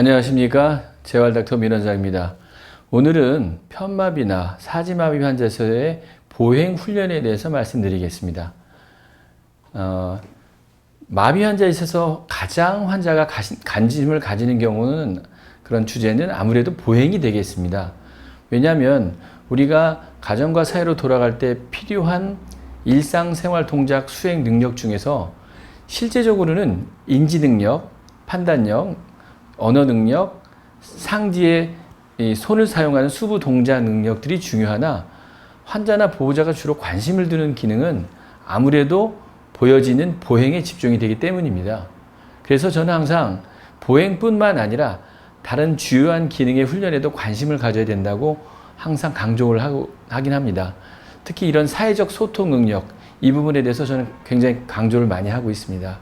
안녕하십니까. 재활닥터 민원장입니다. 오늘은 편마비나 사지마비 환자에서의 보행 훈련에 대해서 말씀드리겠습니다. 마비 환자에 있어서 가장 환자가 관심을 가지는 경우는 그런 주제는 아무래도 보행이 되겠습니다. 왜냐하면 우리가 가정과 사회로 돌아갈 때 필요한 일상생활 동작 수행 능력 중에서 실제적으로는 인지 능력, 판단력, 언어 능력, 상지의 손을 사용하는 수부 동작 능력들이 중요하나 환자나 보호자가 주로 관심을 두는 기능은 아무래도 보여지는 보행에 집중이 되기 때문입니다. 그래서 저는 항상 보행뿐만 아니라 다른 주요한 기능의 훈련에도 관심을 가져야 된다고 항상 강조를 하긴 합니다. 특히 이런 사회적 소통 능력, 이 부분에 대해서 저는 굉장히 강조를 많이 하고 있습니다.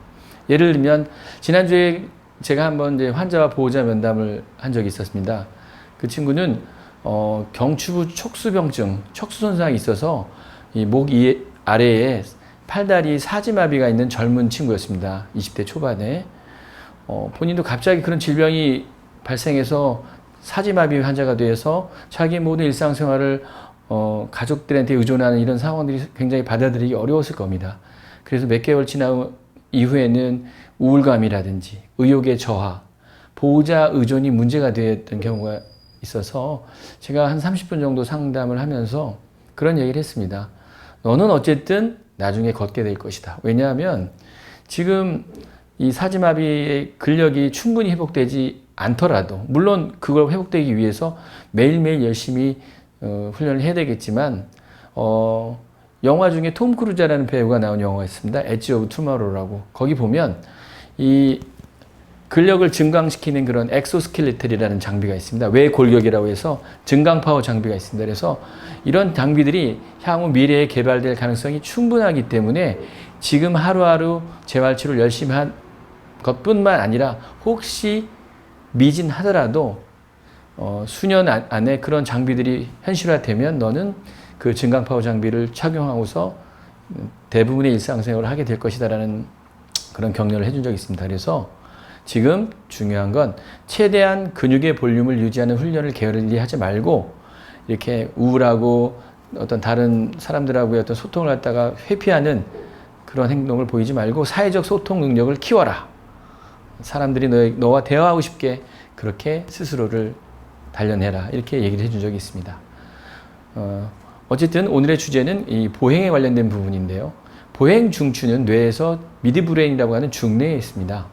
예를 들면 지난주에 제가 한번 이제 환자와 보호자 면담을 한 적이 있었습니다. 그 친구는 경추부 척수병증, 척수 손상이 있어서 이 목 아래에 팔다리 사지마비가 있는 젊은 친구였습니다. 20대 초반에. 본인도 갑자기 그런 질병이 발생해서 사지마비 환자가 돼서 자기 모든 일상생활을 가족들한테 의존하는 이런 상황들이 굉장히 받아들이기 어려웠을 겁니다. 그래서 몇 개월 지난 이후에는 우울감이라든지 의욕의 저하, 보호자 의존이 문제가 되었던 경우가 있어서 제가 한 30분 정도 상담을 하면서 그런 얘기를 했습니다. 너는 어쨌든 나중에 걷게 될 것이다. 왜냐하면 지금 이 사지마비의 근력이 충분히 회복되지 않더라도, 물론 그걸 회복되기 위해서 매일매일 열심히 훈련을 해야 되겠지만, 영화 중에 톰 크루즈라는 배우가 나온 영화가 있습니다. 엣지 오브 투마로우라고. 거기 보면 이 근력을 증강시키는 그런 엑소스켈레ટલ이라는 장비가 있습니다. 외골격이라고 해서 증강파워 장비가 있습니다. 그래서 이런 장비들이 향후 미래에 개발될 가능성이 충분하기 때문에 지금 하루하루 재활치료를 열심히 한 것뿐만 아니라 혹시 미진하더라도 수년 안에 그런 장비들이 현실화되면 너는 그 증강파워 장비를 착용하고서 대부분의 일상생활을 하게 될 것이다라는 그런 격려를 해준 적이 있습니다. 그래서 지금 중요한 건 최대한 근육의 볼륨을 유지하는 훈련을 게을리 하지 말고 이렇게 우울하고 어떤 다른 사람들하고의 어떤 소통을 갖다가 회피하는 그런 행동을 보이지 말고 사회적 소통 능력을 키워라. 사람들이 너와 대화하고 싶게 그렇게 스스로를 단련해라. 이렇게 얘기를 해준 적이 있습니다. 어쨌든 오늘의 주제는 이 보행에 관련된 부분인데요. 보행 중추는 뇌에서 미드브레인이라고 하는 중뇌에 있습니다.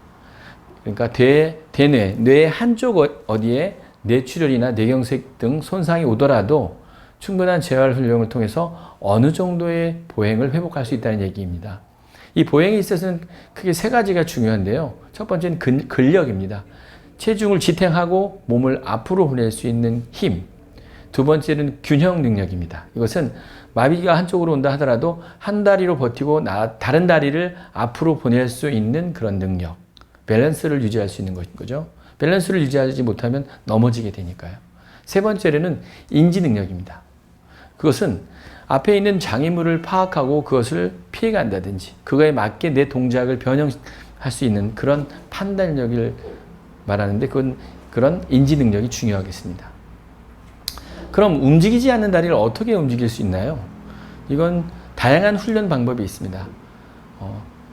그러니까 대뇌, 뇌의 한쪽 어디에 뇌출혈이나 뇌경색 등 손상이 오더라도 충분한 재활 훈련을 통해서 어느 정도의 보행을 회복할 수 있다는 얘기입니다. 이 보행에 있어서는 크게 세 가지가 중요한데요. 첫 번째는 근력입니다. 체중을 지탱하고 몸을 앞으로 보낼 수 있는 힘. 두 번째는 균형 능력입니다. 이것은 마비가 한쪽으로 온다 하더라도 한 다리로 버티고 다른 다리를 앞으로 보낼 수 있는 그런 능력. 밸런스를 유지할 수 있는 것인 거죠. 밸런스를 유지하지 못하면 넘어지게 되니까요. 세 번째로는 인지 능력입니다. 그것은 앞에 있는 장애물을 파악하고 그것을 피해간다든지 그거에 맞게 내 동작을 변형할 수 있는 그런 판단력을 말하는데 그런 인지 능력이 중요하겠습니다. 그럼 움직이지 않는 다리를 어떻게 움직일 수 있나요? 이건 다양한 훈련 방법이 있습니다.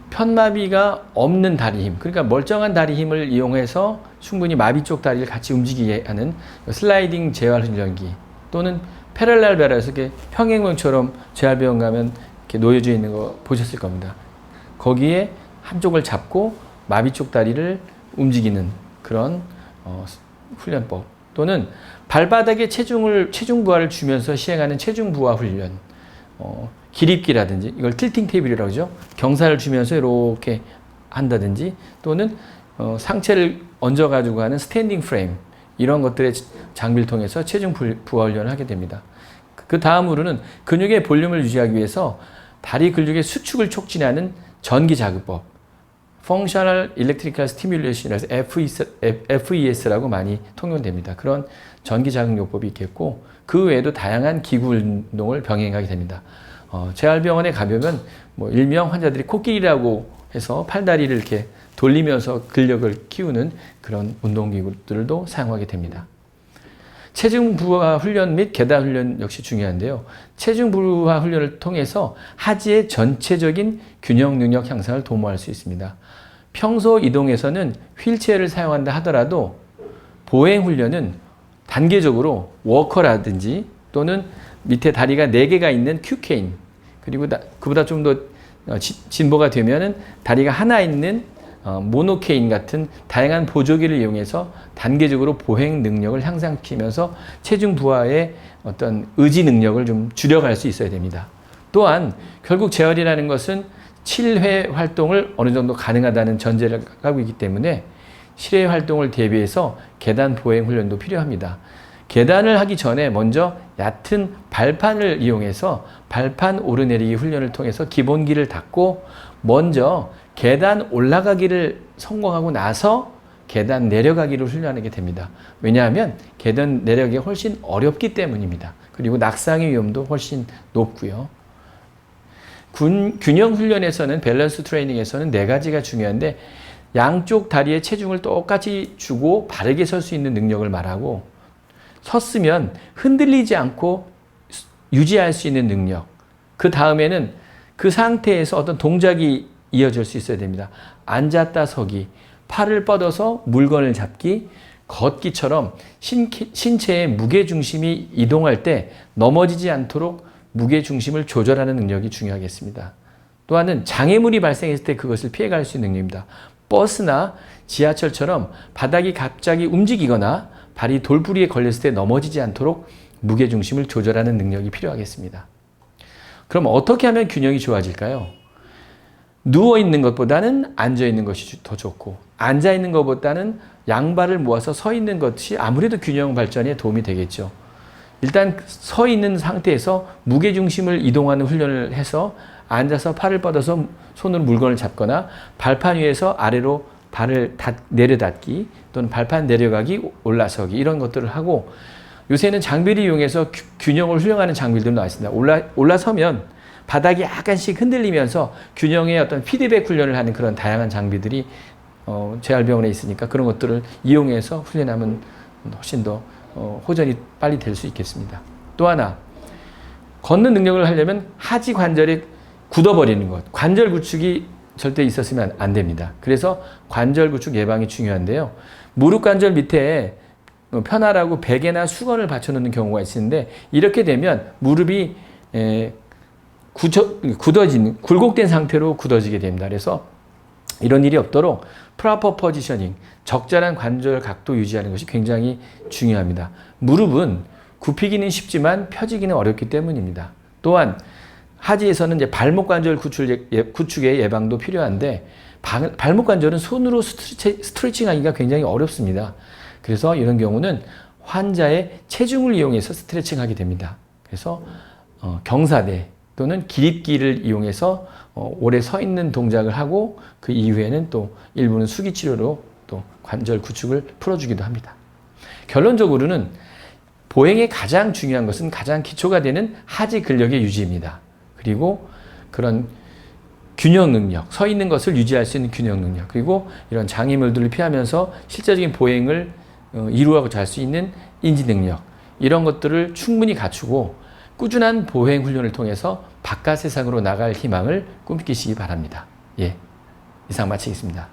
편마비가 없는 다리 힘, 그러니까 멀쩡한 다리 힘을 이용해서 충분히 마비 쪽 다리를 같이 움직이게 하는 슬라이딩 재활 훈련기 또는 패럴렐 베라에서 이렇게 평행봉처럼 재활병원 가면 이렇게 놓여져 있는 거 보셨을 겁니다. 거기에 한쪽을 잡고 마비 쪽 다리를 움직이는 그런 훈련법 또는 발바닥에 체중 부하를 주면서 시행하는 체중 부하 훈련, 기립기라든지 이걸 틸팅 테이블이라고 하죠. 경사를 주면서 이렇게 한다든지 또는 상체를 얹어가지고 하는 스탠딩 프레임 이런 것들의 장비를 통해서 체중 부하 훈련을 하게 됩니다. 그 다음으로는 근육의 볼륨을 유지하기 위해서 다리 근육의 수축을 촉진하는 전기 자극법 Functional Electrical Stimulation이라서 FES라고 많이 통용됩니다. 그런 전기 자극요법이 있겠고 그 외에도 다양한 기구 운동을 병행하게 됩니다. 재활병원에 가보면 일명 환자들이 코끼리라고 해서 팔다리를 이렇게 돌리면서 근력을 키우는 그런 운동기구들도 사용하게 됩니다. 체중 부하 훈련 및 계단 훈련 역시 중요한데요. 체중 부하 훈련을 통해서 하지의 전체적인 균형 능력 향상을 도모할 수 있습니다. 평소 이동에서는 휠체어를 사용한다 하더라도 보행 훈련은 단계적으로 워커라든지 또는 밑에 다리가 4개가 있는 큐케인, 그리고 그보다 좀 더 진보가 되면은 다리가 하나 있는 모노케인 같은 다양한 보조기를 이용해서 단계적으로 보행 능력을 향상시키면서 체중 부하의 어떤 의지 능력을 좀 줄여갈 수 있어야 됩니다. 또한 결국 재활이라는 것은 7회 활동을 어느 정도 가능하다는 전제를 갖고 있기 때문에 실외 활동을 대비해서 계단 보행 훈련도 필요합니다. 계단을 하기 전에 먼저 얕은 발판을 이용해서 발판 오르내리기 훈련을 통해서 기본기를 닦고 먼저 계단 올라가기를 성공하고 나서 계단 내려가기를 훈련하게 됩니다. 왜냐하면 계단 내려가기가 훨씬 어렵기 때문입니다. 그리고 낙상의 위험도 훨씬 높고요. 균형 훈련에서는 밸런스 트레이닝에서는 4가지가 중요한데 양쪽 다리에 체중을 똑같이 주고 바르게 설 수 있는 능력을 말하고 섰으면 흔들리지 않고 유지할 수 있는 능력, 그 다음에는 그 상태에서 어떤 동작이 이어질 수 있어야 됩니다. 앉았다 서기, 팔을 뻗어서 물건을 잡기, 걷기처럼 신체의 무게중심이 이동할 때 넘어지지 않도록 무게중심을 조절하는 능력이 중요하겠습니다. 또 하나는 장애물이 발생했을 때 그것을 피해갈 수 있는 능력입니다. 버스나 지하철처럼 바닥이 갑자기 움직이거나 발이 돌부리에 걸렸을 때 넘어지지 않도록 무게중심을 조절하는 능력이 필요하겠습니다. 그럼 어떻게 하면 균형이 좋아질까요? 누워있는 것보다는 앉아있는 것이 더 좋고 앉아있는 것보다는 양발을 모아서 서 있는 것이 아무래도 균형 발전에 도움이 되겠죠. 일단 서 있는 상태에서 무게중심을 이동하는 훈련을 해서 앉아서 팔을 뻗어서 손으로 물건을 잡거나 발판 위에서 아래로 발을 내려닫기 또는 발판 내려가기, 올라서기 이런 것들을 하고 요새는 장비를 이용해서 균형을 훈련하는 장비들도 나와 있습니다. 올라서면 바닥이 약간씩 흔들리면서 균형의 어떤 피드백 훈련을 하는 그런 다양한 장비들이 재활병원에 있으니까 그런 것들을 이용해서 훈련하면 훨씬 더 호전이 빨리 될 수 있겠습니다. 또 하나, 걷는 능력을 하려면 하지 관절이 굳어버리는 것, 관절 구축이 절대 있었으면 안 됩니다. 그래서 관절 구축 예방이 중요한데요. 무릎 관절 밑에 편하라고 베개나 수건을 받쳐놓는 경우가 있는데 이렇게 되면 무릎이 굳어진, 굴곡된 상태로 굳어지게 됩니다. 그래서 이런 일이 없도록 프로퍼 포지셔닝, 적절한 관절 각도 유지하는 것이 굉장히 중요합니다. 무릎은 굽히기는 쉽지만 펴지기는 어렵기 때문입니다. 또한 하지에서는 이제 발목 관절 구축의 예방도 필요한데 발목 관절은 손으로 스트레칭하기가 굉장히 어렵습니다. 그래서 이런 경우는 환자의 체중을 이용해서 스트레칭하게 됩니다. 그래서 경사대 또는 기립기를 이용해서 오래 서 있는 동작을 하고 그 이후에는 또 일부는 수기 치료로 또 관절 구축을 풀어주기도 합니다. 결론적으로는 보행의 가장 중요한 것은 가장 기초가 되는 하지 근력의 유지입니다. 그리고 그런 균형 능력, 서 있는 것을 유지할 수 있는 균형 능력, 그리고 이런 장애물들을 피하면서 실제적인 보행을 이루어가고 할 수 있는 인지 능력, 이런 것들을 충분히 갖추고 꾸준한 보행 훈련을 통해서 바깥 세상으로 나갈 희망을 꿈꾸시기 바랍니다. 예, 이상 마치겠습니다.